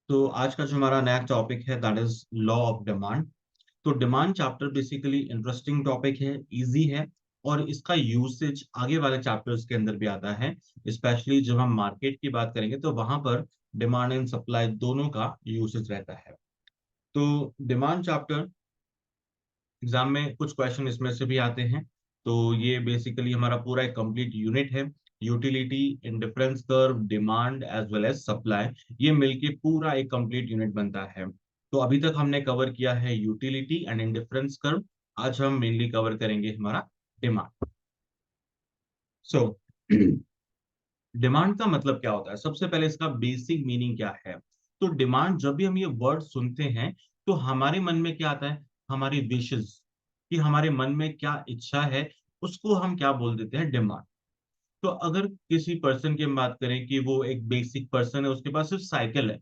तो आज का जो हमारा नया टॉपिक है that is law of demand. तो demand chapter basically interesting topic है, इजी है और इसका यूसेज आगे वाले चैप्टर्स के अंदर भी आता है। स्पेशली जब हम मार्केट की बात करेंगे तो वहां पर डिमांड एंड सप्लाई दोनों का यूसेज रहता है। तो डिमांड चैप्टर एग्जाम में कुछ क्वेश्चन इसमें से भी आते हैं। तो ये बेसिकली हमारा पूरा एक कंप्लीट यूनिट है। Utility, indifference curve, demand as well as supply, ये मिलके पूरा एक कंप्लीट यूनिट बनता है। तो अभी तक हमने कवर किया है यूटिलिटी एंड इंडिफरेंस कर्व। आज हम मेनली कवर करेंगे हमारा डिमांड। सो डिमांड का मतलब क्या होता है, सबसे पहले इसका बेसिक मीनिंग क्या है। तो डिमांड, जब भी हम ये वर्ड सुनते हैं तो हमारे मन में क्या आता है, हमारी विशेस, कि हमारे मन में क्या इच्छा है, उसको हम क्या बोल देते हैं, डिमांड। तो अगर किसी पर्सन की हम बात करें कि वो एक बेसिक पर्सन है, उसके पास सिर्फ साइकिल है,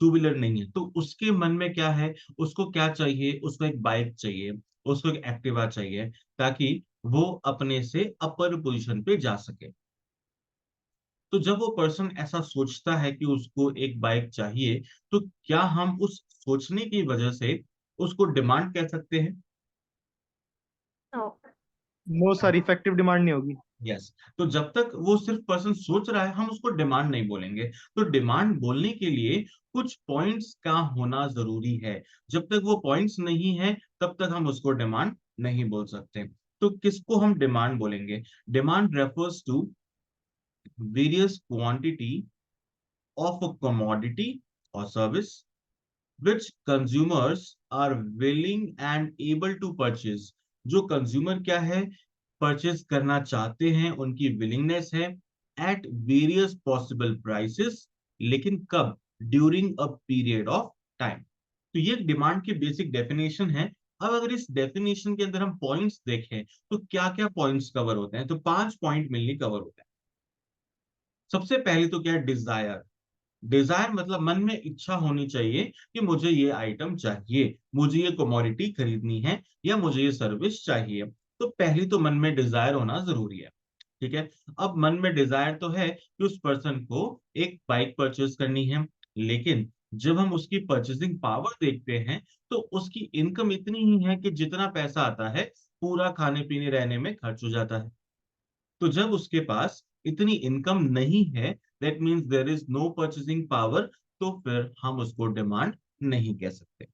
टू व्हीलर नहीं है, तो उसके मन में क्या है, उसको क्या चाहिए, उसको एक बाइक चाहिए, उसको एक एक्टिवा चाहिए, ताकि वो अपने से अपर पोजीशन पे जा सके। तो जब वो पर्सन ऐसा सोचता है कि उसको एक बाइक चाहिए, तो क्या हम उस सोचने की वजह से उसको डिमांड कह सकते हैं? नो सर, इफेक्टिव डिमांड नहीं होगी। यस। तो जब तक वो सिर्फ पर्सन सोच रहा है हम उसको डिमांड नहीं बोलेंगे। तो डिमांड बोलने के लिए कुछ पॉइंट्स का होना जरूरी है। जब तक वो पॉइंट्स नहीं है तब तक हम उसको डिमांड नहीं बोल सकते। तो किसको हम डिमांड बोलेंगे? Demand refers to various quantity of a commodity और service which consumers are willing and able to purchase। जो कंज्यूमर क्या है, परचेज करना चाहते हैं, उनकी विलिंगनेस है, एट वेरियस पॉसिबल प्राइसेस। लेकिन कब? During a period of time. तो ये डिमांड की बेसिक डेफिनेशन है। अब अगर इस डेफिनेशन के अंदर हम पॉइंट्स देखें तो क्या क्या पॉइंट्स कवर होते हैं, तो 5 पॉइंट मेनली कवर होते हैं। सबसे पहले तो क्या है, डिजायर। डिजायर मतलब मन में इच्छा होनी चाहिए कि मुझे ये आइटम चाहिए, मुझे ये कमोडिटी खरीदनी है, या मुझे ये सर्विस चाहिए। तो पहली तो मन में डिजायर होना जरूरी है। ठीक है। अब मन में डिजायर तो है कि उस पर्सन को एक बाइक परचेज करनी है, लेकिन जब हम उसकी परचेसिंग पावर देखते हैं तो उसकी इनकम इतनी ही है कि जितना पैसा आता है पूरा खाने पीने रहने में खर्च हो जाता है। तो जब उसके पास इतनी इनकम नहीं है, that means there is no purchasing power, तो फिर हम उसको डिमांड नहीं कह सकते।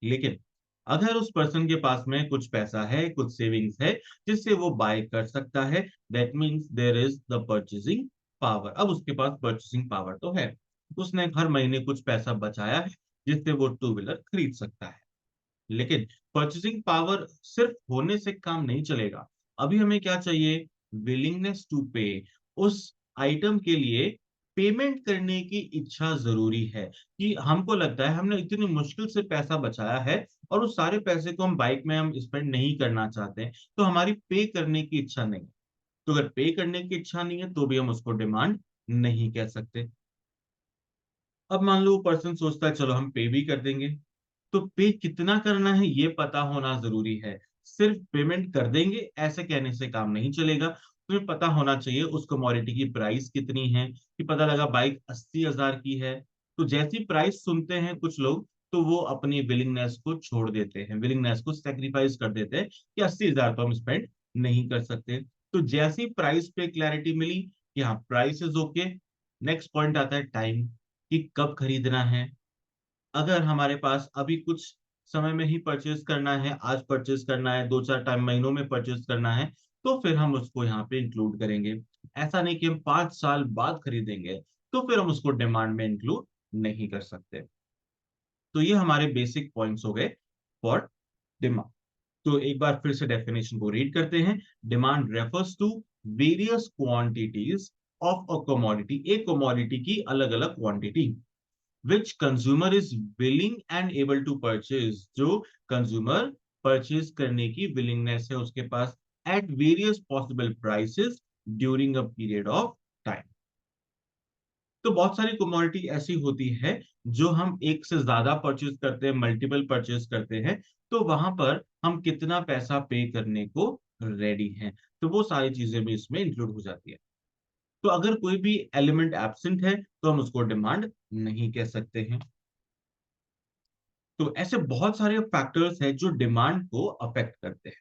लेकिन अगर उस पर्सन के पास में कुछ पैसा है, कुछ सेविंग्स है, जिससे वो बाय कर सकता है, that means there is the purchasing power. अब उसके पास परचेसिंग पावर तो है, उसने हर महीने कुछ पैसा बचाया है जिससे वो टू व्हीलर खरीद सकता है। लेकिन परचेसिंग पावर सिर्फ होने से काम नहीं चलेगा। अभी हमें क्या चाहिए? विलिंगनेस टू पे। उस आइटम के लिए पेमेंट करने की इच्छा जरूरी है, कि हमको लगता है हमने इतनी मुश्किल से पैसा बचाया है और उस सारे पैसे को हम बाइक में हम स्पेंड नहीं करना चाहते हैं, तो हमारी पे करने की इच्छा नहीं है। तो अगर पे करने की इच्छा नहीं है तो भी हम उसको डिमांड नहीं कह सकते। अब मान लो वो पर्सन सोचता है चलो हम पे भी कर देंगे, तो पे कितना करना है ये पता होना जरूरी है। सिर्फ पेमेंट कर देंगे ऐसे कहने से काम नहीं चलेगा, तुम्हें पता होना चाहिए उस कमोडिटी की प्राइस कितनी है। कि पता लगा बाइक 80,000 की है, तो जैसी प्राइस सुनते हैं कुछ लोग तो वो अपनी विलिंगनेस को छोड़ देते हैं, विलिंगनेस को सेक्रीफाइस कर देते हैं कि 80,000 तो हम स्पेंड नहीं कर सकते। तो जैसी प्राइस पे क्लैरिटी मिली कि हाँ price is okay, next point आता है टाइम, कि कब खरीदना है। अगर हमारे पास अभी कुछ समय में ही परचेज करना है, आज परचेज करना है, दो चार टाइम महीनों में परचेज करना है, तो फिर हम उसको यहाँ पे इंक्लूड करेंगे। ऐसा नहीं कि हम 5 साल बाद खरीदेंगे, तो फिर हम उसको डिमांड में इंक्लूड नहीं कर सकते। तो ये हमारे बेसिक पॉइंट्स हो गए फॉर डिमांड। तो एक बार फिर से डेफिनेशन को रीड करते हैं। Demand refers to various quantities of a commodity, एक कमोडिटी की अलग अलग quantity, which consumer is willing and able to purchase, जो कंज्यूमर परचेज करने की विलिंगनेस है उसके पास, at various possible prices during a period of time। तो बहुत सारी कमोडिटी ऐसी होती है जो हम एक से ज्यादा परचेज करते हैं, मल्टीपल परचेज करते हैं, तो वहां पर हम कितना पैसा पे करने को रेडी हैं, तो वो सारी चीजें भी इसमें इंक्लूड हो जाती है। तो अगर कोई भी एलिमेंट एब्सेंट है तो हम उसको डिमांड नहीं कह सकते हैं। तो ऐसे बहुत सारे फैक्टर्स हैं जो डिमांड को अफेक्ट करते हैं।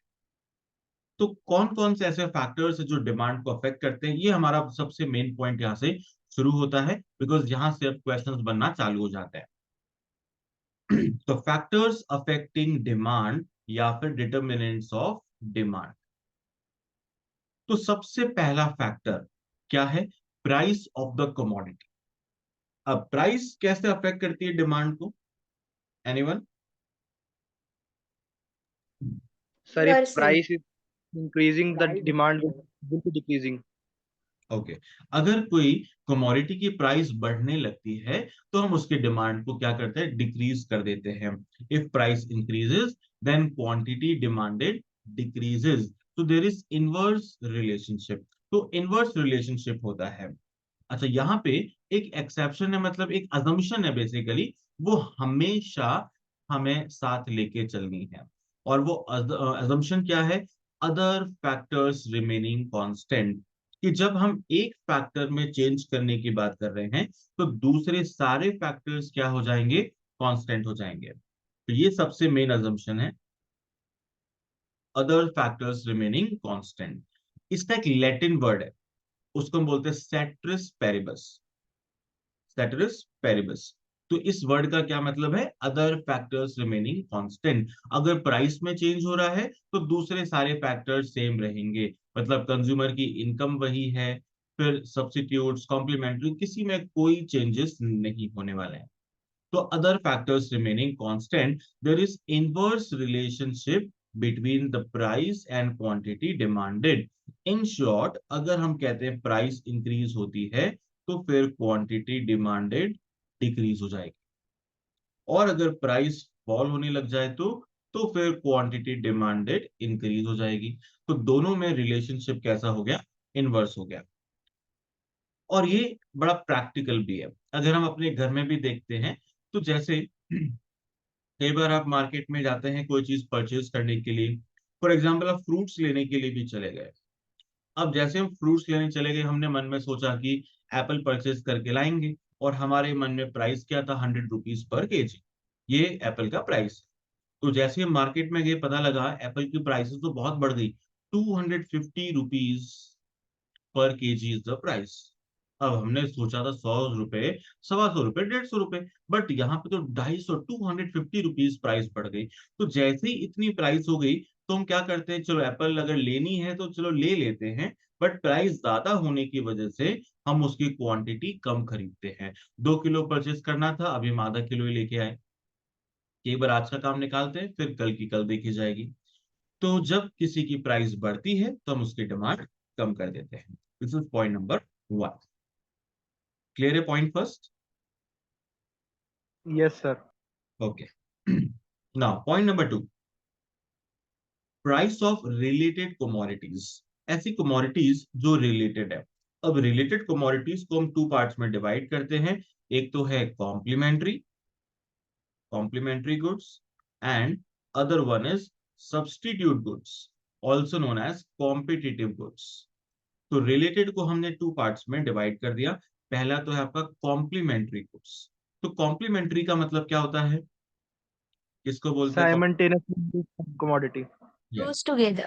तो कौन कौन से ऐसे फैक्टर्स हैं जो डिमांड को अफेक्ट करते हैं, ये हमारा सबसे मेन पॉइंट यहाँ से शुरू होता है, बिकॉज यहाँ से अब क्वेश्चंस बनना चालू हो जाते हैं। तो फैक्टर्स अफेक्टिंग डिमांड या फिर डिटर्मिनेंट्स ऑफ डिमांड। तो सबसे पहला फैक्टर क्या है? Price of the commodity. अब प्राइस कैसे अफेक्ट करती है डिमांड को? Anyone? Sir Sir, if sir. price is increasing, the demand will be decreasing. Okay अगर कोई कमोडिटी की प्राइस बढ़ने लगती है तो हम उसकी डिमांड को क्या करते हैं? डिक्रीज कर देते हैं। If price increases then quantity demanded decreases. तो देयर इज इनवर्स रिलेशनशिप। तो इनवर्स रिलेशनशिप होता है। अच्छा, यहाँ पे एक एक्सेप्शन है, मतलब एक अजम्पशन है बेसिकली, वो हमेशा हमें साथ लेके चलनी है। और वो अजम्पशन क्या है? Other factors remaining constant. कि जब हम एक फैक्टर में चेंज करने की बात कर रहे हैं तो दूसरे सारे फैक्टर्स क्या हो जाएंगे? कांस्टेंट हो जाएंगे। तो ये सबसे मेन अजम्पशन है, अदर फैक्टर्स रिमेनिंग कांस्टेंट। इसका एक लैटिन वर्ड है, उसको हम बोलते हैं सेट्रिस पेरिबस। सेटरिस पेरिबस। तो इस वर्ड का क्या मतलब है? Other factors remaining constant. अगर प्राइस में चेंज हो रहा है तो दूसरे सारे फैक्टर्स सेम रहेंगे, मतलब कंज्यूमर की इनकम वही है, फिर सब्स्टिट्यूट्स कॉम्प्लीमेंट्री किसी में कोई चेंजेस नहीं होने वाले हैं। तो other factors remaining constant, there is inverse relationship between the price and quantity demanded. In short, अगर हम कहते हैं प्राइस इंक्रीज होती है तो फिर क्वांटिटी डिमांडेड डिक्रीज हो जाएगी, और अगर प्राइस फॉल होने लग जाए तो फिर क्वांटिटी डिमांडेड इंक्रीज हो जाएगी। तो दोनों में रिलेशनशिप कैसा हो गया? इनवर्स हो गया। और ये बड़ा प्रैक्टिकल भी है, अगर हम अपने घर में भी देखते हैं। तो जैसे कई बार आप मार्केट में जाते हैं कोई चीज परचेज करने के लिए, फॉर एग्जाम्पल आप फ्रूट्स लेने के लिए भी चले गए। अब जैसे हम फ्रूट्स लेने चले गए, हमने मन में सोचा कि एप्पल परचेज करके लाएंगे, और हमारे मन में प्राइस क्या था? 100 रुपीज पर केजी। ये एप्पल का प्राइस है। तो जैसे हम मार्केट में गए, पता लगा एप्पल की प्राइसेस तो बहुत बढ़ गई, 250 rupees per KG is the price. अब हमने सोचा था 100 रुपए, 125 रुपए, 150 रुपए, बट यहाँ पे तो 250, 250 रुपीज प्राइस बढ़ गई। तो जैसे ही इतनी प्राइस हो गई तो हम क्या करते हैं? चलो एप्पल अगर लेनी है तो चलो ले लेते हैं, बट प्राइस ज्यादा होने की वजह से हम उसकी क्वांटिटी कम खरीदते हैं। 2 किलो परचेस करना था, अभी हम आधा किलो ही लेके आए। एक बार आज का काम निकालते हैं, फिर कल की कल देखी जाएगी। तो जब किसी की प्राइस बढ़ती है तो हम उसकी डिमांड कम कर देते हैं। This is point number 1। Clear है point first? Yes, sir. Okay. Now point number 2, price of related commodities. ऐसी कमोडिटीज जो रिलेटेड है। अब रिलेटेड कमोडिटीज को हम टू पार्ट्स में डिवाइड करते हैं। एक तो है complementary, complementary goods, and other one is substitute goods, also known as competitive goods. तो रिलेटेड को हमने टू पार्ट्स में डिवाइड कर दिया। पहला तो है आपका कॉम्प्लीमेंट्री गुड्स। तो कॉम्प्लीमेंट्री का मतलब क्या होता है? किसको बोलते हैं? Simultaneously commodity. Yes, Goes together.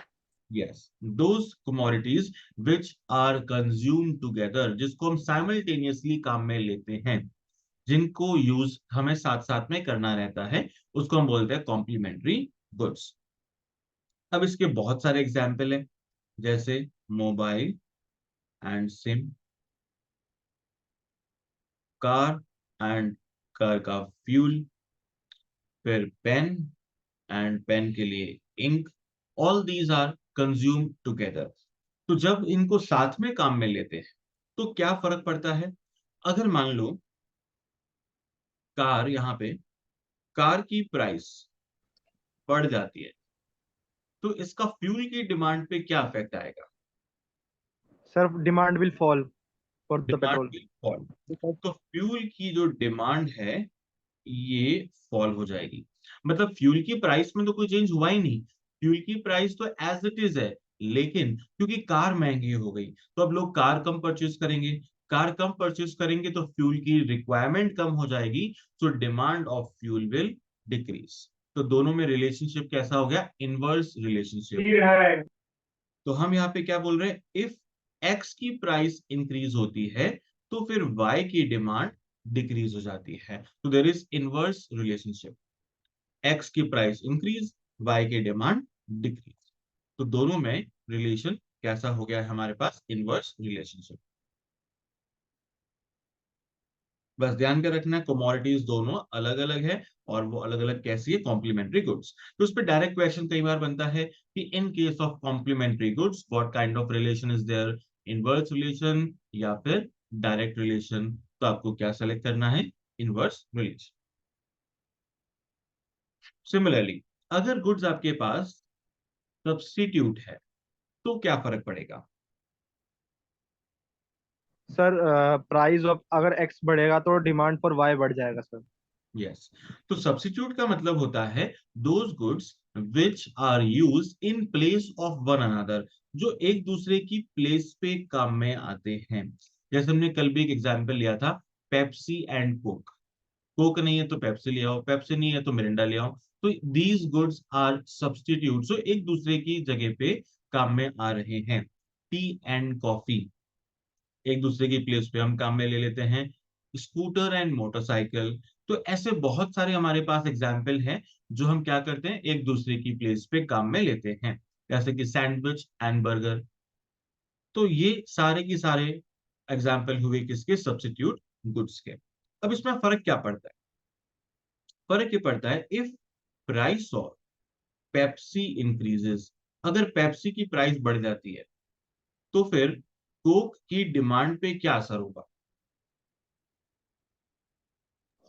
Yes, those commodities which are consumed together, जिसको हम साइमल्टेनियसली काम में लेते हैं, जिनको यूज हमें साथ साथ में करना रहता है, उसको हम बोलते हैं कॉम्प्लीमेंट्री गुड्स। अब इसके बहुत सारे एग्जाम्पल हैं, जैसे mobile and sim, car and car का फ्यूल, फिर पेन एंड पेन के लिए ink. All these are consume together. तो जब इनको साथ में काम में लेते हैं तो क्या फर्क पड़ता है? अगर मान लो कार, यहाँ पे कार की प्राइस बढ़ जाती है तो इसका फ्यूल की डिमांड पे क्या इफेक्ट आएगा? Sir, demand will fall for the demand petrol. Will fall. Because तो फ्यूल की जो डिमांड है ये फॉल हो जाएगी। मतलब फ्यूल की प्राइस में तो कोई चेंज हुआ ही नहीं, फ्यूल की प्राइस तो एज इट इज है, लेकिन क्योंकि कार महंगी हो गई तो अब लोग कार कम परचेज करेंगे। कार कम परचेज करेंगे तो फ्यूल की रिक्वायरमेंट कम हो जाएगी, so demand of fuel will decrease. तो दोनों में रिलेशनशिप कैसा हो गया? Inverse relationship. तो हम यहाँ पे क्या बोल रहे हैं? इफ एक्स की प्राइस इंक्रीज होती है तो फिर वाई की डिमांड डिक्रीज हो जाती है। तो there is inverse relationship, x की प्राइस इंक्रीज, वाई की डिमांड डिक्रीज। तो दोनों में रिलेशन कैसा हो गया है हमारे पास? Inverse relationship. बस ध्यान कर रखना है कमोडिटीज दोनों अलग अलग है, और वो अलग अलग कैसी है? Complementary goods. तो उस पर डायरेक्ट क्वेश्चन कई बार बनता है कि in case of complementary goods what kind of relation is there? Inverse relation या फिर डायरेक्ट रिलेशन? तो आपको क्या सेलेक्ट करना है? Inverse relation. सिमिलरली अगर गुड्स आपके पास सब्स्टिट्यूट है तो क्या फर्क पड़ेगा? सर प्राइस ऑफ अगर एक्स बढ़ेगा तो डिमांड फॉर वाई बढ़ जाएगा सर। यस। तो सब्स्टिट्यूट का मतलब होता है those goods which are use in place of one another, जो एक दूसरे की प्लेस पे काम में आते हैं। जैसे हमने कल भी एक एग्जांपल लिया था, पेप्सी एंड कोक। कोक नहीं है तो पेप्सी ले आओ, पेप्सी नहीं है तो मिरिंडा ले आओ। तो दीज गुड्स आर सब्स्टिट्यूट, जो एक दूसरे की जगह पे काम में आ रहे हैं। टी एंड कॉफी एक दूसरे की प्लेस पे हम काम में ले लेते हैं। स्कूटर एंड मोटरसाइकिल, तो ऐसे बहुत सारे हमारे पास एग्जाम्पल हैं जो हम क्या करते हैं? एक दूसरे की प्लेस पे काम में लेते हैं। जैसे कि सैंडविच एंड बर्गर। तो ये सारे के सारे एग्जाम्पल हुए किसके? सब्स्टिट्यूट गुड्स के। अब इसमें फर्क क्या पड़ता है? फर्क ये पड़ता है if price of Pepsi increases, अगर पेप्सी की प्राइस बढ़ जाती है तो फिर कोक की डिमांड पे क्या असर होगा?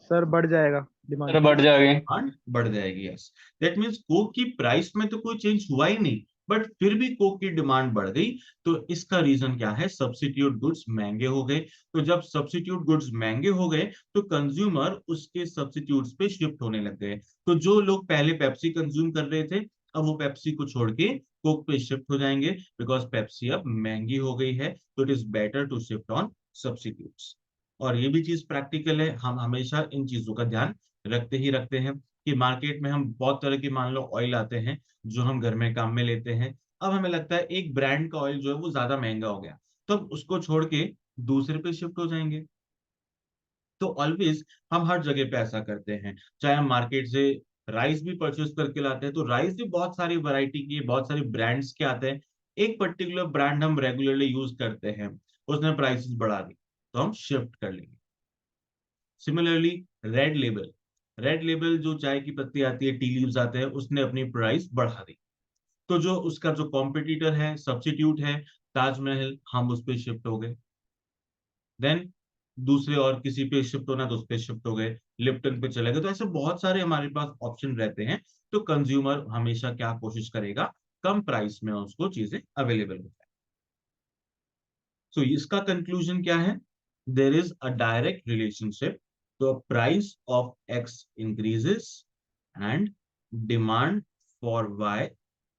सर बढ़ जाएगा डिमांड। सर बढ़ जाएगी। डिमांड बढ़ जाएगी। यस, दैट मीन्स कोक की प्राइस में तो कोई चेंज हुआ ही नहीं, बट फिर भी कोक की डिमांड बढ़ गई। तो इसका रीजन क्या है? सब्स्टिट्यूट गुड्स महंगे हो गए। तो जब सब्स्टिट्यूट गुड्स महंगे हो गए तो कंज्यूमर उसके सब्स्टिट्यूट्स पे शिफ्ट होने लग गए। तो जो लोग पहले पेप्सी कंज्यूम कर रहे थे अब वो पेप्सी को छोड़ के कोक पे शिफ्ट हो जाएंगे, बिकॉज पेप्सी अब महंगी हो गई है। तो it is better to shift on substitutes. और ये भी चीज प्रैक्टिकल है, हम हमेशा इन चीजों का ध्यान रखते ही रखते हैं कि मार्केट में हम बहुत तरह की मान लो ऑयल आते हैं जो हम घर में काम में लेते हैं। अब हमें लगता है एक ब्रांड का ऑयल जो है वो ज्यादा महंगा हो गया, तो हम उसको छोड़ के दूसरे पे शिफ्ट हो जाएंगे। तो ऑलवेज हम हर जगह पे ऐसा करते हैं। चाहे हम मार्केट से राइस भी परचेज करके लाते हैं तो राइस भी बहुत सारी वैरायटी की, बहुत सारी ब्रांड्स के आते हैं। एक पर्टिकुलर ब्रांड हम रेगुलरली यूज करते हैं, उसने प्राइसेस बढ़ा दी तो हम शिफ्ट कर लेंगे। Similarly red label, red label जो चाय की पत्ती आती है, टी लीव्स आते हैं, उसने अपनी प्राइस बढ़ा दी। तो जो उसका जो कॉम्पिटिटर है, सब्स्टिट्यूट है, ताजमहल, हम उस पर शिफ्ट हो गए। देन दूसरे और किसी पे शिफ्ट होना तो उस पे शिफ्ट हो गए, लिप्टन पे चले गए। तो ऐसे बहुत सारे हमारे पास ऑप्शन रहते हैं। तो कंज्यूमर हमेशा क्या कोशिश करेगा? कम प्राइस में उसको चीजें अवेलेबल हो जाए। सो इसका कंक्लूजन क्या है? There is a direct relationship, the price of X increases and demand for Y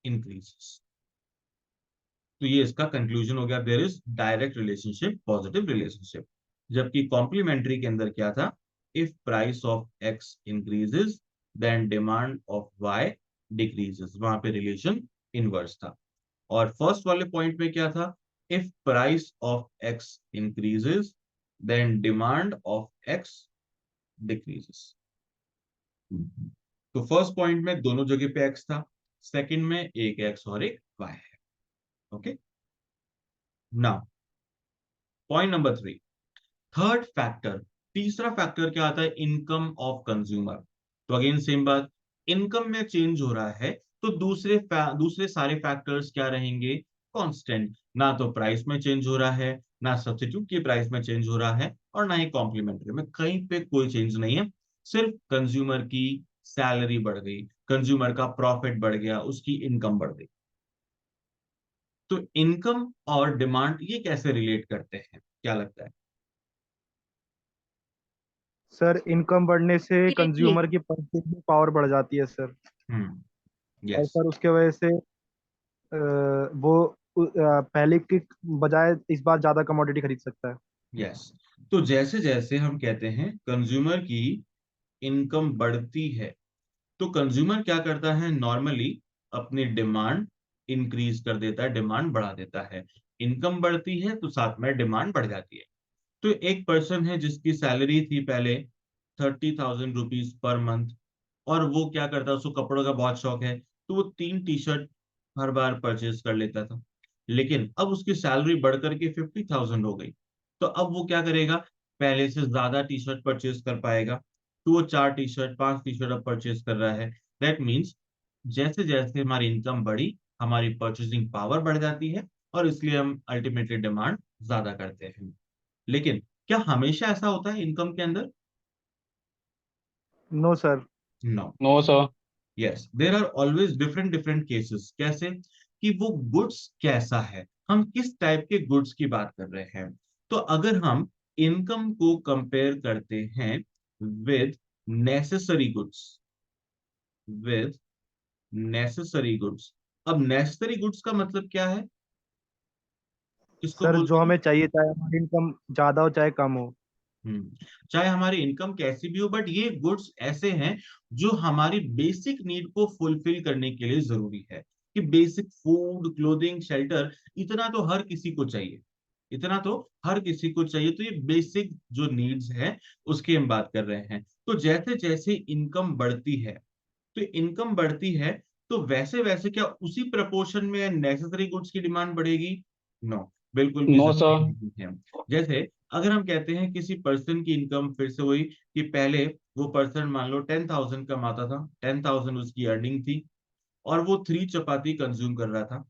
increases. तो ये इसका कंक्लूजन हो गया, there is direct relationship, positive relationship. जबकि कॉम्प्लीमेंट्री के अंदर क्या था? If price of X increases then demand of Y decreases, वहां पे रिलेशन इनवर्स था। और फर्स्ट वाले पॉइंट में क्या था? If price of X increases then demand of X decreases. तो फर्स्ट पॉइंट में दोनों जगह पे एक्स था, सेकंड में एक एक्स और एक वाई है। Okay, now point number 3, third factor. तीसरा फैक्टर क्या आता है? Income of consumer. तो अगेन सेम बात, इनकम में चेंज हो रहा है तो दूसरे सारे फैक्टर्स क्या रहेंगे? कांस्टेंट। ना तो प्राइस में चेंज हो रहा है, ना सब्स्टिट्यूट की प्राइस में चेंज हो रहा है, और ना ही कॉम्प्लीमेंट्री में, कहीं पे कोई चेंज नहीं है। सिर्फ कंज्यूमर की सैलरी बढ़ गई, कंज्यूमर का प्रॉफिट बढ़ गया, उसकी इनकम बढ़ गई। तो इनकम और डिमांड ये कैसे रिलेट करते हैं, क्या लगता है? सर इनकम बढ़ने से डायरेक्टली। कंज्यूमर की परचेजिंग पावर बढ़ जाती है सर। हम्म। और यस। सर उसके वजह से वो पहले की बजाय इस बार ज्यादा कमोडिटी खरीद सकता है। यस। तो जैसे जैसे हम कहते हैं कंज्यूमर की इनकम बढ़ती है, तो कंज्यूमर क्या करता है नॉर्मली, अपनी डिमांड इंक्रीज कर देता है, डिमांड बढ़ा देता है। इनकम बढ़ती है तो साथ में डिमांड बढ़ जाती है। तो एक पर्सन है जिसकी सैलरी थी पहले 30,000 रुपीज पर मंथ, और वो क्या करता है, उसको कपड़ों का बहुत शौक है, तो वो 3 टी शर्ट हर बार परचेज कर लेता था। लेकिन अब उसकी सैलरी बढ़ करके 50,000 हो गई, तो अब वो क्या करेगा, पहले से ज्यादा टी शर्ट परचेज कर पाएगा। तो वो 4 टी शर्ट 5 टी शर्ट अब परचेज कर रहा है। दैट मीन्स जैसे जैसे हमारी इनकम बढ़ी, हमारी परचेजिंग पावर बढ़ जाती है, और इसलिए हम अल्टीमेटली डिमांड ज्यादा करते हैं। लेकिन क्या हमेशा ऐसा होता है इनकम के अंदर? No sir. No. No sir. Yes, there are always different different cases. कैसे? कि वो गुड्स कैसा है, हम किस टाइप के गुड्स की बात कर रहे हैं। तो अगर हम इनकम को कंपेयर करते हैं with necessary goods, with necessary goods. अब नेसेसरी गुड्स का मतलब क्या है, किसको सर जो बोलते हैं? हमें चाहिए, चाहे हमारी इनकम ज्यादा हो चाहे कम हो। चाहे हमारी इनकम कैसी भी हो, बट ये गुड्स ऐसे हैं जो हमारी बेसिक नीड को फुलफिल करने के लिए जरूरी है। कि बेसिक फूड क्लोथिंग शेल्टर, इतना तो हर किसी को चाहिए, इतना तो हर किसी को चाहिए। तो ये बेसिक जो नीड्स है उसकी हम बात कर रहे हैं। तो जैसे जैसे इनकम बढ़ती है, तो इनकम बढ़ती है, तो वैसे वैसे क्या उसी प्रपोर्शन में नेसेसरी गुड्स की डिमांड बढ़ेगी? नो, बिल्कुल भी नो जरूरी सर। नहीं है। जैसे अगर हम कहते हैं किसी पर्सन की इनकम, फिर से वही, कि पहले वो पर्सन मान लो 10,000 कमाता था, 10,000 उसकी अर्निंग थी, और वो 3 चपाती कंज्यूम कर रहा था।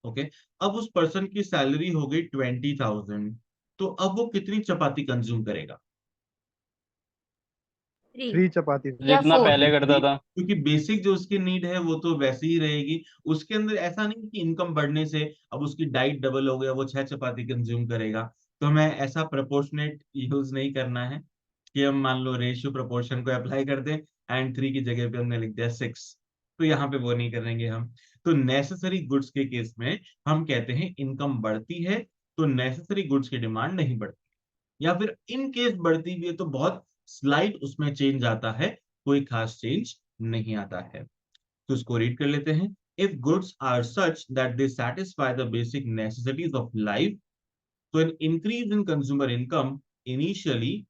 ओके। अब उस पर्सन की सैलरी हो गई 20,000, तो अब वो कितनी चपाती कंज्यूम करेगा? 3 3 चपाती। या जितना 4। पहले करता था। क्योंकि बेसिक जो उसकी नीड है वो तो वैसी ही रहेगी। उसके अंदर ऐसा नहीं कि इनकम बढ़ने से अब उसकी डाइट डबल हो गया, वो 6 चपाती कंज्यूम करेगा। तो हमें ऐसा प्रोपोर्शनेट यूज नहीं करना है कि हम मान लो रेशियो प्रोपोर्शन को अप्लाई कर दें, एंड 3 की जगह पे हमने लिख दिया 6। तो यहाँ पे वो नहीं करेंगे हम। तो नेसेसरी गुड्स के केस में हम कहते हैं इनकम बढ़ती है तो नेसेसरी गुड्स की डिमांड नहीं बढ़ती, या फिर इन केस बढ़ती भी है तो बहुत स्लाइट उसमें चेंज आता है, कोई खास चेंज नहीं आता है। तो इसको रीड कर लेते हैं। If goods are such that they satisfy the basic necessities of life, तो an increase in consumer income initially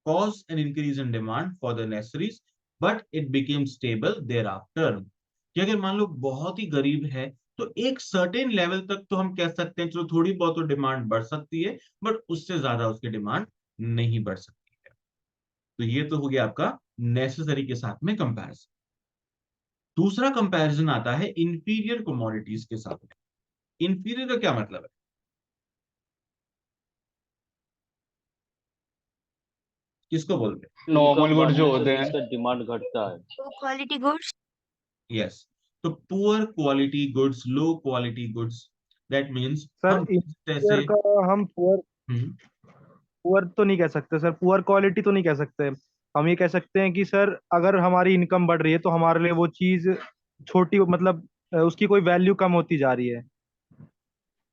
caused an increase in demand for the necessaries, but it became stable thereafter। कि अगर मान लो बहुत ही गरीब है, तो एक certain level तक तो हम कह सकते हैं चलो थोड़ी बहुत तो डिमांड बढ़ सकती है, बट उससे ज्यादा उसकी डिमांड नहीं बढ़ सकती है। तो ये तो हो गया आपका नेसेसरी के साथ में कंपैरिजन। दूसरा कंपैरिजन आता है इंफीरियर कमोडिटीज के साथ में। इंफीरियर का क्या मतलब है, किसको बोलते नॉर्मल इनकम गुड्स जो बढ़ने से होते हैं। जिसका डिमांड घटता है। Low quality goods. हैं? यस। तो poor quality goods, low quality goods, that means sir हम इस तरह इंटीरियर से। का हम पुअर हम्म, पुअर तो नहीं कह सकते सर, पुअर क्वालिटी तो नहीं कह सकते। हम ये कह सकते हैं कि सर अगर हमारी इनकम बढ़ रही है तो हमारे लिए वो चीज छोटी, मतलब उसकी कोई वैल्यू कम होती जा रही है।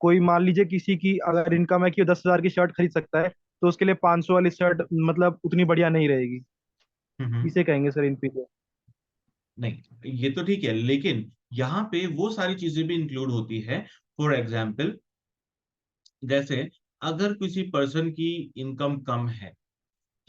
कोई मान लीजिए किसी की अगर इनकम है कि वो 10,000 की शर्ट खरीद सकता है, तो उसके लिए 500 वाली शर्ट मतलब उतनी बढ़िया नहीं रहेगी। हम्म। इसे कहेंगे सर इंटीरियर। नहीं, ये तो ठीक है, लेकिन यहाँ पे वो सारी चीजें भी इंक्लूड होती है। फॉर एग्जाम्पल, जैसे अगर किसी पर्सन की इनकम कम है,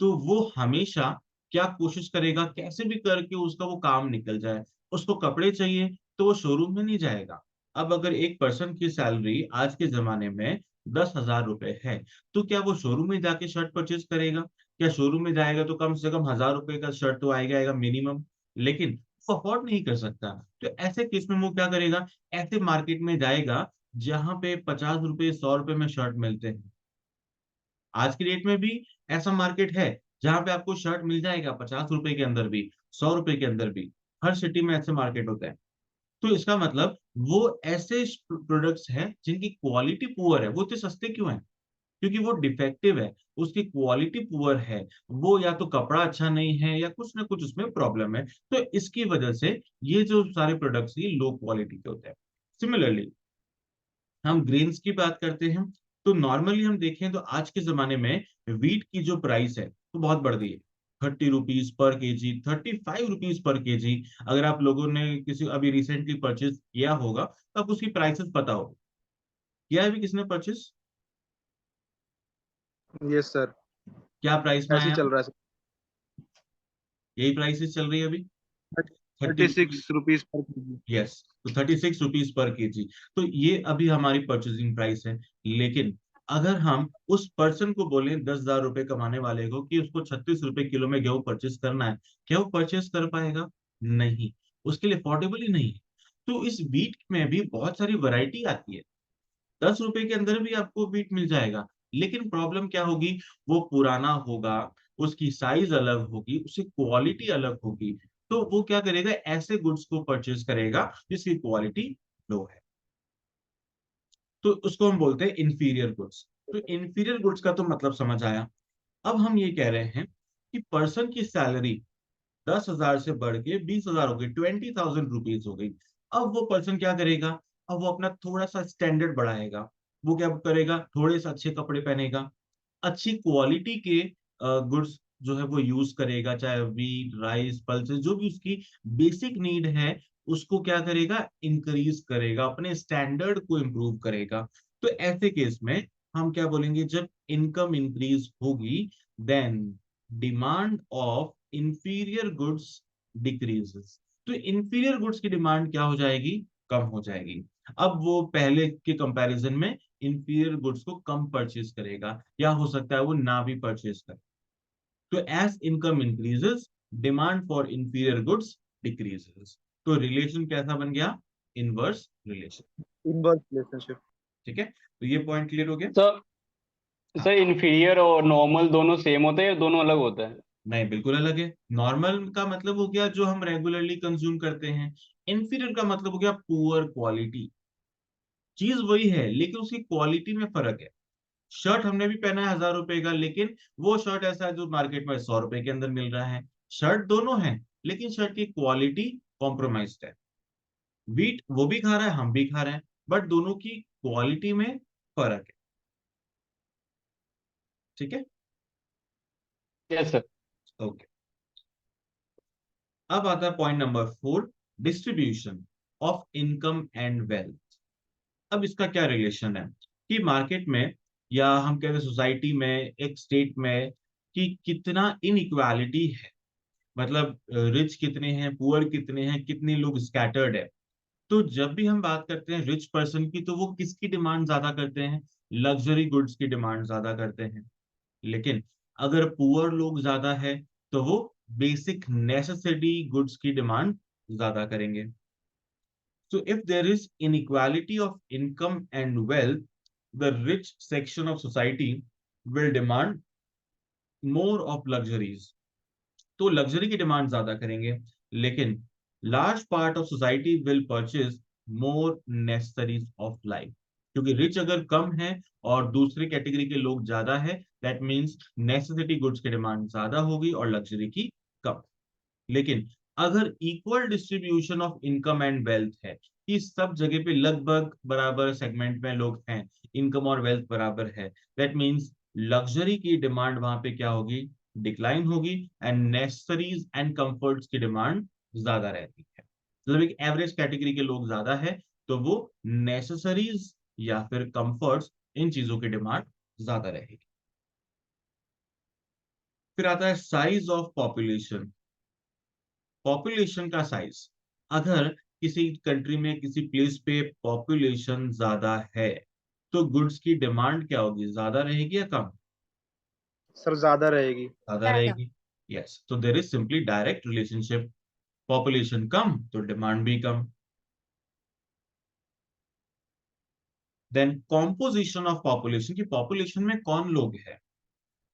तो वो हमेशा क्या कोशिश करेगा, कैसे भी करके उसका वो काम निकल जाए। उसको कपड़े चाहिए तो वो शोरूम में नहीं जाएगा। अब अगर एक पर्सन की सैलरी आज के जमाने में 10,000 रुपए है, तो क्या वो शोरूम में जाके शर्ट परचेज करेगा? क्या शोरूम में जाएगा तो कम से कम 1,000 रुपए का शर्ट तो आएगा आएगा मिनिमम। लेकिन वो अफोर्ड नहीं कर सकता, तो ऐसे केस में वो क्या करेगा, ऐसे मार्केट में जाएगा जहां पे 50 रुपए 100 रुपए में शर्ट मिलते हैं। आज की डेट में भी ऐसा मार्केट है जहां पे आपको शर्ट मिल जाएगा 50 रुपए के अंदर भी, 100 रुपए के अंदर भी। हर सिटी में ऐसे मार्केट होता है। तो इसका मतलब वो ऐसे प्रोडक्ट्स हैं जिनकी क्वालिटी पुअर है, वो इतने सस्ते क्यों हैं? क्योंकि वो डिफेक्टिव है, उसकी क्वालिटी पुअर है, वो या तो कपड़ा अच्छा नहीं है या कुछ ना कुछ उसमें प्रॉब्लम है। तो इसकी वजह से ये जो सारे प्रोडक्ट्स ये लो क्वालिटी के होते हैं। सिमिलरली हम ग्रेन्स की बात करते हैं, तो नॉर्मली हम देखें तो आज के जमाने में वीट की जो प्राइस है तो बहुत बढ़ गई है। 30 rupees per KG, 35 rupees per KG. अगर आप लोगों ने किसी अभी रिसेंटली परचेज किया होगा तो आपको उसकी प्राइसेस पता होगा। किया है भी किसने परचेज? Yes sir. क्या प्राइस में ऐसे ही आया? चल रहा है यही प्राइसेस चल रही है अभी, sir. Thirty thirty rupees six rupees per KG. Yes, तो 36 रुपीज पर केजी। तो ये अभी हमारी परचेजिंग प्राइस है। लेकिन अगर हम उस पर्सन को बोलें 10,000 रुपए कमाने वाले को कि उसको 36 रुपए किलो में गेहूं परचेस करना है, क्या वो परचेस कर पाएगा? नहीं, उसके लिए अफोर्डेबल ही नहीं है। तो इस बीट में भी बहुत सारी वैरायटी आती है। 10 रुपए के अंदर भी आपको बीट मिल जाएगा, लेकिन प्रॉब्लम क्या होगी? वो पुराना होगा, उसकी साइज अलग होगी, उसकी क्वालिटी अलग होगी। तो वो क्या करेगा, ऐसे गुड्स को परचेज करेगा जिसकी क्वालिटी लो है। तो उसको हम बोलते हैं इंफीरियर गुड्स। तो इंफीरियर गुड्स का तो मतलब समझ आया। अब हम ये कह रहे हैं कि पर्सन की सैलरी 10,000 से बढ़ के 20,000 हो गई, 20,000 रुपीज हो गई। अब वो पर्सन क्या करेगा? अब वो अपना थोड़ा सा स्टैंडर्ड बढ़ाएगा। वो क्या करेगा? थोड़े से अच्छे कपड़े पहनेगा, अच्छी क्वालिटी के गुड्स जो है वो यूज करेगा, चाहे व्हीट, राइस, पल्सेस, जो भी उसकी बेसिक नीड है उसको क्या करेगा? इंक्रीज करेगा, अपने स्टैंडर्ड को इम्प्रूव करेगा। तो ऐसे केस में हम क्या बोलेंगे? जब इनकम इंक्रीज होगी, then demand of inferior goods decreases. तो इंफीरियर गुड्स की डिमांड क्या हो जाएगी? कम हो जाएगी। अब वो पहले के कंपैरिजन में इंफीरियर गुड्स को कम परचेज करेगा, या हो सकता है वो ना भी परचेज करे। तो as income increases, demand for inferior goods decreases. तो रिलेशन कैसा बन गया? Inverse relation. Inverse relationship. ठीक है, तो ये पॉइंट क्लियर हो गया। सर हाँ, सर इन्फीरियर और नॉर्मल दोनों सेम होते हैं या दोनों अलग होते हैं? नहीं, बिल्कुल अलग है। नॉर्मल का मतलब हो गया जो हम रेगुलरली कंज्यूम करते हैं। इंफीरियर का मतलब हो गया पुअर क्वालिटी। चीज वही है लेकिन उसकी क्वालिटी में फर्क है। शर्ट हमने भी पहना है 1,000 रुपए का, लेकिन वो शर्ट ऐसा है जो मार्केट में 100 रुपए के अंदर मिल रहा है। शर्ट दोनों है, लेकिन शर्ट की क्वालिटी कॉम्प्रोमाइज्ड है। वीट वो भी खा रहा है, हम भी खा रहे हैं, बट दोनों की क्वालिटी में फर्क है। ठीक है, यस सर। ओके। अब आता है point number 4, distribution of income and wealth. अब इसका क्या रिलेशन है कि मार्केट में, या हम कहते हैं सोसाइटी में, एक स्टेट में, कि कितना इनइक्वालिटी है। मतलब रिच कितने हैं, पुअर कितने हैं, कितने लोग स्कैटर्ड है। तो जब भी हम बात करते हैं रिच पर्सन की, तो वो किसकी डिमांड ज्यादा करते हैं? लग्जरी गुड्स की डिमांड ज्यादा करते हैं। लेकिन अगर पुअर लोग ज्यादा है तो वो बेसिक नेसेसिटी गुड्स की डिमांड ज्यादा करेंगे। So if there is inequality of income and wealth, the rich section of society will demand more of luxuries. तो लग्जरी की डिमांड ज्यादा करेंगे, लेकिन large part of society will purchase more necessaries of life. क्योंकि rich अगर कम है और दूसरी कैटेगरी के लोग ज्यादा है, दैट मीन्स नेसेसिटी गुड्स की डिमांड ज्यादा होगी और लग्जरी की कम। लेकिन अगर equal distribution of income and wealth है, कि सब जगह पे लगभग बराबर सेगमेंट में लोग हैं, इनकम और वेल्थ बराबर है, दैट मींस लग्जरी की डिमांड वहां पे क्या होगी? डिक्लाइन होगी, एंड नेसेसरीज एंड कंफर्ट्स की डिमांड ज्यादा रहती है। मतलब एक एवरेज कैटेगरी के लोग ज्यादा है, तो वो नेसेसरीज या फिर कंफर्ट्स, इन चीजों की डिमांड ज्यादा रहेगी। फिर आता है साइज ऑफ पॉपुलेशन। पॉपुलेशन का साइज, अगर किसी कंट्री में किसी प्लेस पे पॉपुलेशन ज्यादा है तो गुड्स की डिमांड क्या होगी? ज्यादा रहेगी या कम? सर ज्यादा रहेगी। ज्यादा रहेगी। यस, तो there is simply direct relationship. Population कम तो डिमांड भी कम। देन कॉम्पोजिशन ऑफ पॉपुलेशन, की पॉपुलेशन में कौन लोग हैं।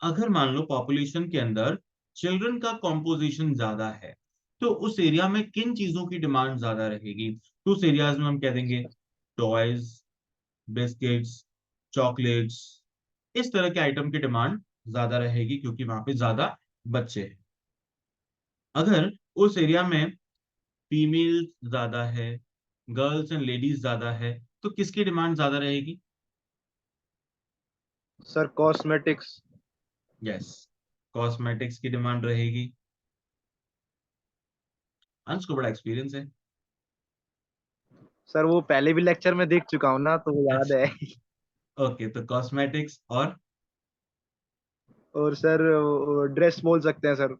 अगर मान लो पॉपुलेशन के अंदर चिल्ड्रन का कॉम्पोजिशन ज्यादा है, तो उस एरिया में किन चीजों की डिमांड ज्यादा रहेगी? तो उस एरियाज में हम कह देंगे टॉयज, बिस्किट्स, चॉकलेट्स, इस तरह के आइटम की डिमांड ज्यादा रहेगी क्योंकि वहां पे ज्यादा बच्चे हैं। अगर उस एरिया में फीमेल ज्यादा है, गर्ल्स एंड लेडीज ज्यादा है, तो किसकी डिमांड ज्यादा रहेगी? Sir cosmetics. यस, कॉस्मेटिक्स की डिमांड रहेगी। अंश को बड़ा एक्सपीरियंस है। सर वो पहले भी लेक्चर में देख चुका हूँ ना, तो वो याद है। ओके, तो कॉस्मेटिक्स और और सर ड्रेस बोल सकते हैं सर।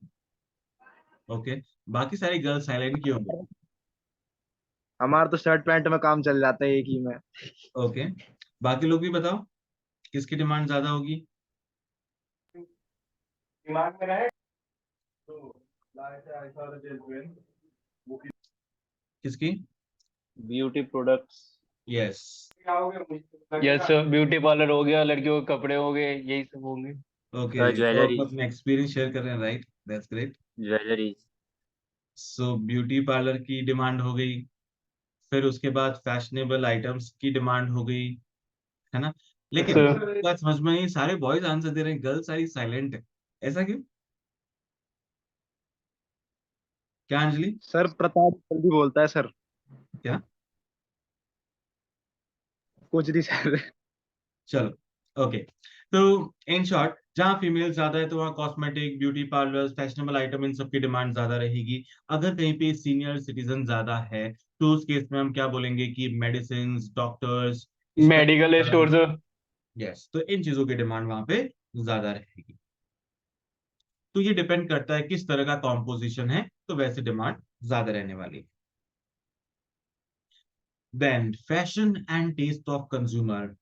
ओके, बाकी सारी गर्ल्स साइलेंट क्यों होंगे? हमारा तो शर्ट पैंट में काम चल जाता है एक ही में। ओके, बाकी लोग भी बताओ किसकी डिमांड ज्यादा होगी? दिमाग में रहे। किसकी? Beauty products. Yes. Yes sir, beauty parlour हो गया, लड़कियों के कपड़े हो गए, यही सब होंगे। ओके, तो आप ज्वेलरी। अपने एक्सपीरियंस शेयर कर रहे हैं, right? That's great. Jewellery. So beauty parlour की डिमांड हो गई, फिर उसके बाद फैशनेबल आइटम्स की डिमांड हो गई, है ना? लेकिन सर एक बात समझ में नहीं, सारे बॉयज आंसर दे रहे हैं, गर्ल्स सारी साइलेंट है, ऐसा क्यों? क्या अंजलि? सर प्रताप जल्दी बोलता है सर। क्या? कुछ नहीं सर। चलो, ओके। तो इन शॉर्ट, जहाँ फीमेल ज्यादा है तो वहाँ cosmetic, beauty parlour, fashionable item, इन सब की डिमांड ज्यादा रहेगी। अगर कहीं पे सीनियर सिटीजन ज्यादा है तो उस केस में हम क्या बोलेंगे कि medicine, doctors, medical store sir. Yes, तो इन चीजों की डिमांड वहां पे ज्यादा रहेगी। तो ये डिपेंड करता है किस तरह का कॉम्पोजिशन है, तो वैसे डिमांड ज्यादा रहने वाली है। Then fashion and taste of consumer.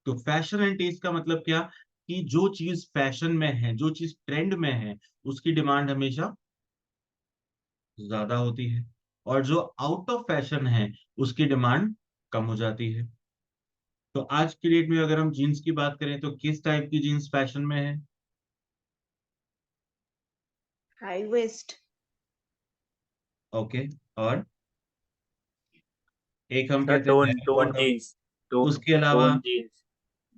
तो फैशन एंड टेस्ट का मतलब क्या? कि जो चीज फैशन में है, जो चीज ट्रेंड में है, उसकी डिमांड हमेशा ज्यादा होती है, और जो आउट ऑफ फैशन है उसकी डिमांड कम हो जाती है। तो आज की डेट में अगर हम जीन्स की बात करें तो किस टाइप की जीन्स फैशन में है? High waist. ओके, और एक हम सर कहते हैं टोन बेल टोन बॉटम। जीन्स। टोन उसके अलावा, टोन जीन्स।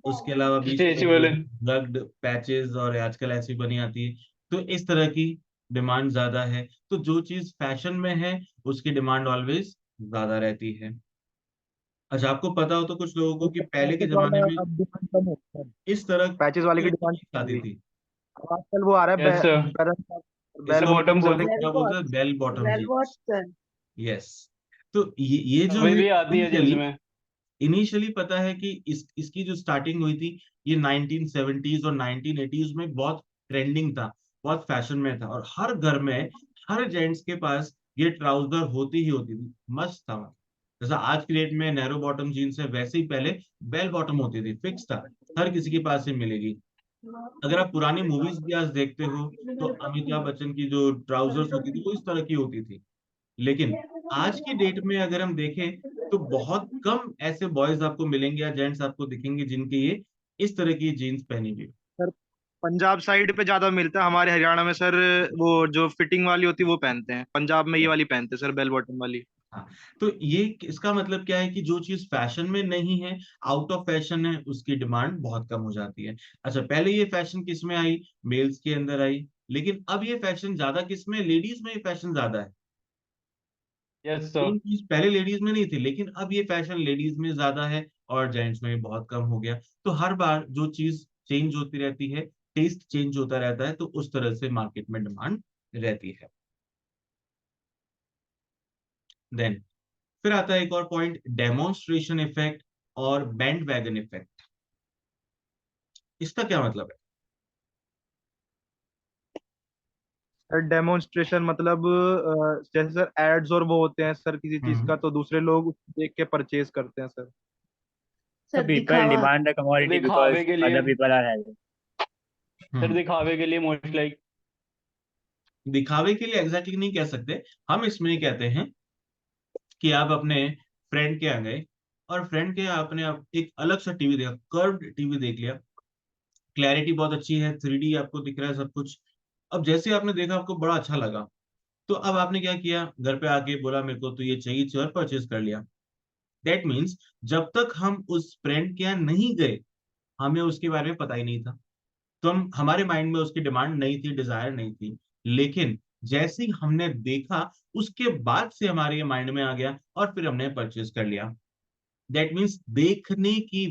उसके अलावा बीच में स्ट्रेचेबल। रग्ड पैचेस और आजकल ऐसी बनी आती है। तो इस तरह की डिमांड ज्यादा है। तो जो चीज फैशन में है उसकी डिमांड ऑलवेज ज्यादा रहती है। अच्छा, आपको पता हो तो कुछ लोगों को कि पहले के पैचेस जमाने वाला में अब डिमांड कम है सर। इस तरह पैचेस वाले की की डिमांड जीन्स कम आती होगी। थी। अब आजकल वो आ रहा यस है सर। बेल इसे हम बॉटम बॉटम सर। बोलते क्या बोलते हैं? Bell bottom well what jeans. Sir. Yes. तो ये जो अभी है भी आती है जींस में। इनिशियली पता है कि इसकी जो स्टार्टिंग हुई थी, ये 1970s और 1980s में बहुत ट्रेंडिंग था, बहुत फैशन में था, और हर घर में, हर जेंट्स के पास ये ट्राउजर होती ही होती थी, मस्त था। जैसा आज की डेट में नैरो बॉटम जीन्स है, वैसे ही पहले बेल बॉटम होती थी, फिक्स था, हर किसी के पास ही मिलेगी। अगर आप पुरानी मूवीज भी आज देखते हो तो अमिताभ बच्चन की जो ट्राउजर्स होती थी वो इस तरह की होती थी। लेकिन आज की डेट में अगर हम देखें तो बहुत कम ऐसे बॉयज आपको मिलेंगे या जेंट्स आपको दिखेंगे जिनके ये इस तरह की जीन्स पहनी हुई। सर पंजाब साइड पे ज्यादा मिलता है, हमारे हरियाणा में सर वो जो फिटिंग वाली होती है वो पहनते हैं, पंजाब में ये वाली पहनते हैं सर, बेल बॉटम वाली। हाँ, तो ये इसका मतलब क्या है कि जो चीज फैशन में नहीं है, आउट ऑफ फैशन है, उसकी डिमांड बहुत कम हो जाती है। अच्छा, पहले ये फैशन किस में आई? मेल्स के अंदर आई। लेकिन अब ये फैशन ज्यादा किस में? लेडीज में ये फैशन ज्यादा है। Yes sir. सेम चीज पहले लेडीज में नहीं थी, लेकिन अब ये फैशन लेडीज में ज्यादा है और जेंट्स में बहुत कम हो गया। तो हर बार जो चीज चेंज होती रहती है, टेस्ट चेंज होता रहता है, तो उस तरह से मार्केट में डिमांड रहती है। देन फिर आता है एक और पॉइंट, डेमोन्स्ट्रेशन इफेक्ट और बैंड वैगन इफेक्ट। इसका क्या मतलब है? सर डेमोन्स्ट्रेशन मतलब जैसे सर एड्स और वो होते हैं सर किसी चीज हम्म। का, तो दूसरे लोग उसको देख के परचेज करते हैं सर। So सर people दिखावा। demand the commodity because दिखावे के लिए। other people are having. Sir hmm. दिखावे के लिए मोस्ट लाइक। दिखावे के लिए एग्जैक्टली नहीं कह सकते, हम इसमें ये कहते हैं कि आप अपने फ्रेंड के यहाँ गए और फ्रेंड के यहाँ आपने एक अलग सा टीवी देखा, कर्व्ड टीवी देख लिया, क्लैरिटी बहुत अच्छी है, 3D आपको दिख रहा है सब कुछ। अब जैसे आपने देखा आपको बड़ा अच्छा लगा, तो अब आपने क्या किया, घर पे आके बोला मेरे को तो ये चाहिए और परचेज कर लिया। दैट मीन्स जब तक हम उस फ्रेंड के यहाँ नहीं गए हमें उसके बारे में पता ही नहीं था, तो हमारे माइंड में उसकी डिमांड नहीं थी, डिजायर नहीं थी। लेकिन जैसे ही हमने देखा, उसके बाद से हमारे माइंड में आ गया और फिर हमने परचेज कर लिया। दैट मीन्स देखने की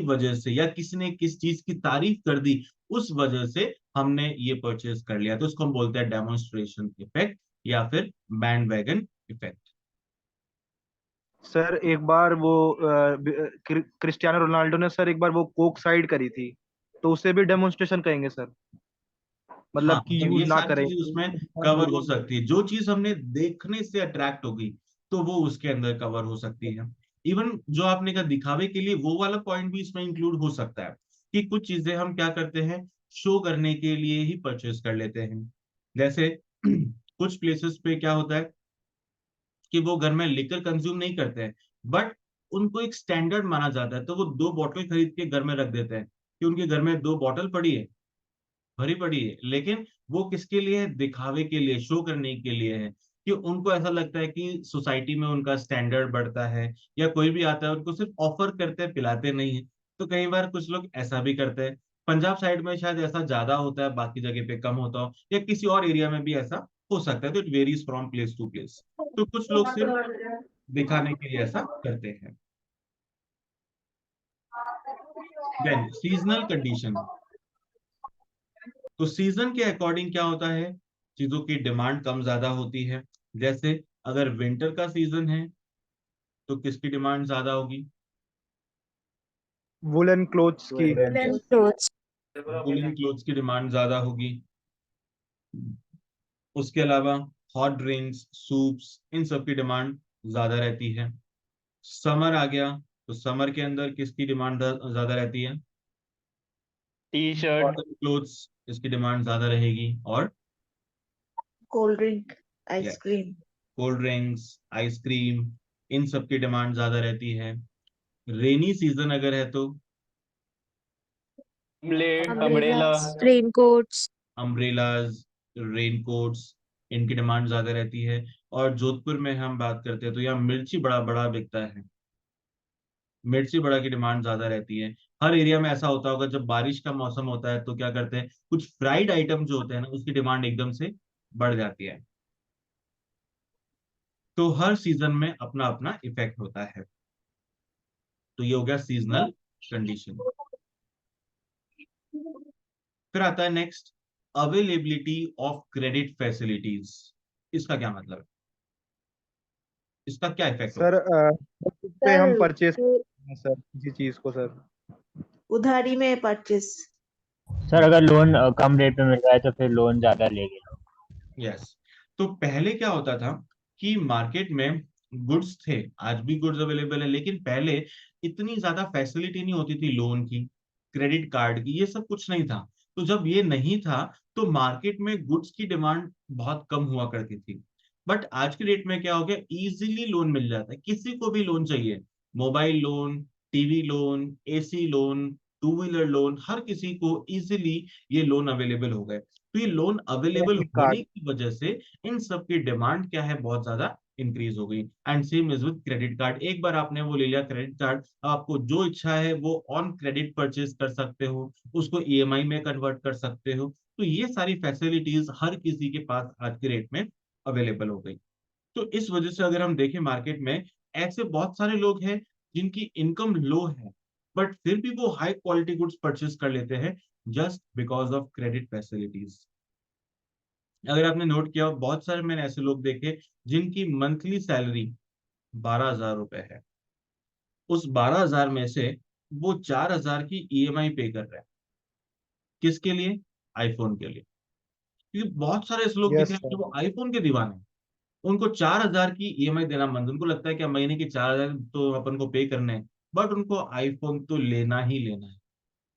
वजह से या किसी ने किस चीज की तारीफ कर दी, उस वजह से हमने ये परचेज कर लिया। तो उसको हम बोलते हैं डेमोन्स्ट्रेशन इफेक्ट या फिर बैंड वैगन इफेक्ट। सर एक बार वो क्रिस्टियानो रोनाल्डो ने सर एक बार वो कोक साइड करी थी, तो उसे भी डेमोन्स्ट्रेशन कहेंगे सर, हाँ, मतलब कि मतलब यूज ये ना सारी करें। चीजें उसमें कवर हो सकती है। जो चीज हमने देखने से अट्रैक्ट होगी, तो वो उसके अंदर कवर हो सकती है। इवन जो आपने कहा दिखावे के लिए, वो वाला पॉइंट भी इसमें इंक्लूड हो सकता है कि कुछ चीजें हम क्या करते हैं, शो करने के लिए ही परचेज कर लेते हैं। जैसे कुछ प्लेसेस पे क्या होता है कि वो घर में लिकर कंज्यूम नहीं करते हैं, बट उनको एक स्टैंडर्ड माना जाता है, तो वो 2 बॉटल खरीद के घर में रख देते हैं कि उनके घर में 2 बॉटल पड़ी है, भरी पड़ी है। लेकिन वो किसके लिए है? दिखावे के लिए, शो करने के लिए है, कि उनको ऐसा लगता है कि सोसाइटी में उनका स्टैंडर्ड बढ़ता है, या कोई भी आता है उनको सिर्फ ऑफर करते हैं, पिलाते नहीं है। तो कई बार कुछ लोग ऐसा भी करते हैं। पंजाब साइड में शायद ऐसा ज्यादा होता है, बाकी जगह पे कम होता हो, या किसी और एरिया में भी ऐसा हो सकता है। तो it varies from place to place. तो कुछ लोग सिर्फ दिखाने के लिए ऐसा करते हैं। Then seasonal condition. तो सीजन के अकॉर्डिंग क्या होता है, चीजों की डिमांड कम ज्यादा होती है। जैसे अगर विंटर का सीजन है, तो किसकी डिमांड ज्यादा होगी? वुलन क्लोथ्स की। Woolen clothes. वुलन क्लोथ्स की डिमांड ज्यादा होगी। उसके अलावा हॉट ड्रिंक्स, सूप्स, इन सब की डिमांड ज्यादा रहती है। समर आ गया, तो समर के अंदर किसकी डिमांड ज्यादा रहती है? T shirt. कॉटन क्लोथ्स, इसकी डिमांड ज्यादा रहेगी। और Cold drink, ice cream. Cold drinks, ice cream, इन सब की डिमांड ज्यादा रहती है। रेनी सीजन अगर है तो umbrella. Umbrellas, raincoats. Umbrellas, raincoats, इनकी डिमांड ज्यादा रहती है। और जोधपुर में हम बात करते हैं तो यहाँ मिर्ची बड़ा बड़ा बिकता है, मिर्ची बड़ा की डिमांड ज्यादा रहती है। हर एरिया में ऐसा होता होगा, जब बारिश का मौसम होता है तो क्या करते हैं, कुछ फ्राइड आइटम जो होते हैं ना, उसकी डिमांड एकदम से बढ़ जाती है। तो हर सीजन में अपना अपना इफेक्ट होता है। तो ये हो गया सीजनल कंडीशन। फिर आता है next, availability of credit facilities. इसका क्या मतलब है, इसका क्या इफेक्ट सर होगा? पे हम सर, परचेस करते हैं सर किसी चीज को सर। उधारी में परचेस। सर अगर लोन कम रेट पे मिल रहा है तो फिर लोन ज्यादा लेंगे लोग। यस। तो पहले क्या होता था कि मार्केट में गुड्स थे, आज भी गुड्स अवेलेबल है, लेकिन पहले इतनी ज्यादा फैसिलिटी नहीं होती थी लोन की, क्रेडिट कार्ड की, ये सब कुछ नहीं था। तो जब ये नहीं था, तो मार्केट में गुड्स की डिमांड बहुत कम हुआ करती थी। बट आज के डेट में क्या हो गया, इजीली लोन मिल जाता है, किसी को भी लोन चाहिए। Mobile loan, TV loan, AC loan, two wheeler loan, हर किसी को इजीली ये लोन अवेलेबल हो गए। तो ये लोन अवेलेबल क्रेडिट होने कार्ड। की वजह से इन सब की डिमांड क्या है, बहुत ज्यादा इंक्रीज हो गई। And same is with credit card. एक बार आपने वो ले लिया क्रेडिट कार्ड, आपको जो इच्छा है वो ऑन क्रेडिट परचेज कर सकते हो, उसको ईएमआई में कन्वर्ट कर सकते हो। तो ये सारी फैसिलिटीज हर किसी के पास आज के रेट में अवेलेबल हो गई। तो इस वजह से अगर हम देखें मार्केट में, ऐसे बहुत सारे लोग हैं जिनकी इनकम लो है, बट फिर भी वो हाई क्वालिटी गुड्स परचेज कर लेते हैं, just because of credit facilities. अगर आपने नोट किया हो, बहुत सारे मैंने ऐसे लोग देखे जिनकी मंथली सैलरी 12,000 रुपए है। उस 12,000 में से वो 4,000 की ईएमआई पे कर रहे हैं। किसके लिए? आईफोन के लिए। क्योंकि बहुत सारे ऐसे लोग दिख यस रहे हैं सर। जो वो आईफोन के दीवाने हैं। उनको 4,000 की ईएमआई देना मंद, उनको लगता है कि महीने की 4,000 तो अपन को पे करने हैं, बट उनको आईफोन तो लेना ही लेना है।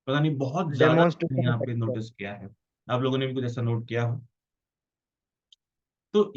पता नहीं, बहुत ज्यादा मैंने डेमोन्स्ट्रेशन यहाँ पे इफेक्ट। नोटिस किया है। आप लोगों ने भी कुछ ऐसा नोट किया हो?